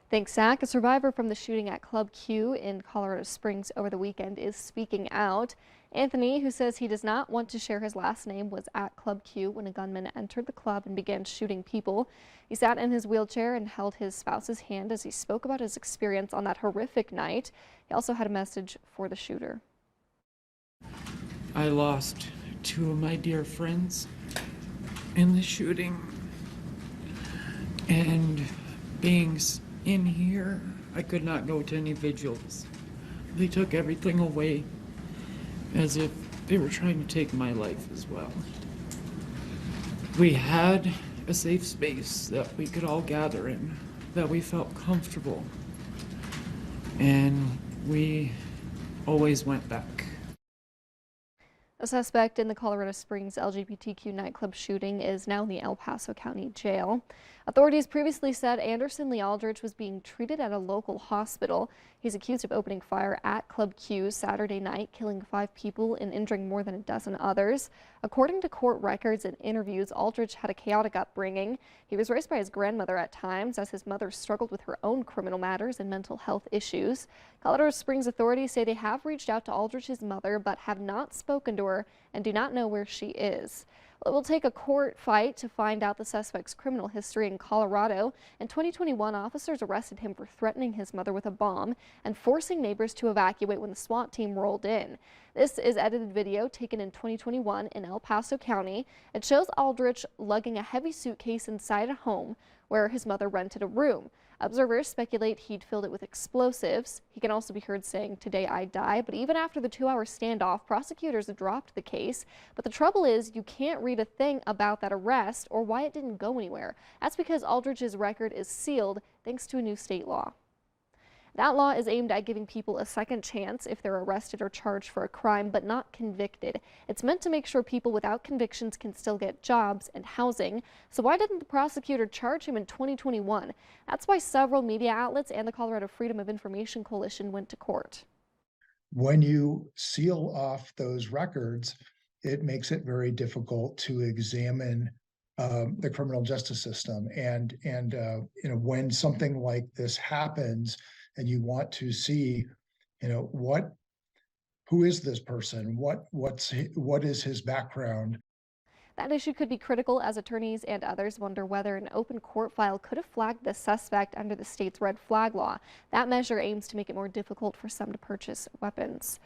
Thanks, Zach. A survivor from the shooting at Club Q in Colorado Springs over the weekend is speaking out. Anthony, who says he does not want to share his last name, was at Club Q when a gunman entered the club and began shooting people. He sat in his wheelchair and held his spouse's hand as he spoke about his experience on that horrific night. He also had a message for the shooter. I lost two of my dear friends in the shooting, and being in here, I could not go to any vigils. They took everything away as if they were trying to take my life as well. We had a safe space that we could all gather in, that we felt comfortable, and we always went back. A suspect in the Colorado Springs LGBTQ nightclub shooting is now in the El Paso County Jail. Authorities previously said Anderson Lee Aldrich was being treated at a local hospital. He's accused of opening fire at Club Q Saturday night, killing 5 people and injuring more than a dozen others. According to court records and interviews, Aldrich had a chaotic upbringing. He was raised by his grandmother at times, as his mother struggled with her own criminal matters and mental health issues. Colorado Springs authorities say they have reached out to Aldrich's mother but have not spoken to her and do not know where she is. It will take a court fight to find out the suspect's criminal history in Colorado. In 2021, officers arrested him for threatening his mother with a bomb and forcing neighbors to evacuate when the SWAT team rolled in. This is edited video taken in 2021 in El Paso County. It shows Aldrich lugging a heavy suitcase inside a home where his mother rented a room. Observers speculate he'd filled it with explosives. He can also be heard saying, "Today I die," but even after the 2-hour standoff, prosecutors dropped the case. But the trouble is, you can't read a thing about that arrest or why it didn't go anywhere. That's because Aldrich's record is sealed thanks to a new state law. That law is aimed at giving people a second chance if they're arrested or charged for a crime but not convicted. It's meant to make sure people without convictions can still get jobs and housing. So why didn't the prosecutor charge him in 2021? That's why several media outlets and the Colorado Freedom of Information Coalition went to court. When you seal off those records, it makes it very difficult to examine the criminal justice system. And when something like this happens, and you want to see, who is this person? What is his background? That issue could be critical as attorneys and others wonder whether an open court file could have flagged the suspect under the state's red flag law. That measure aims to make it more difficult for some to purchase weapons.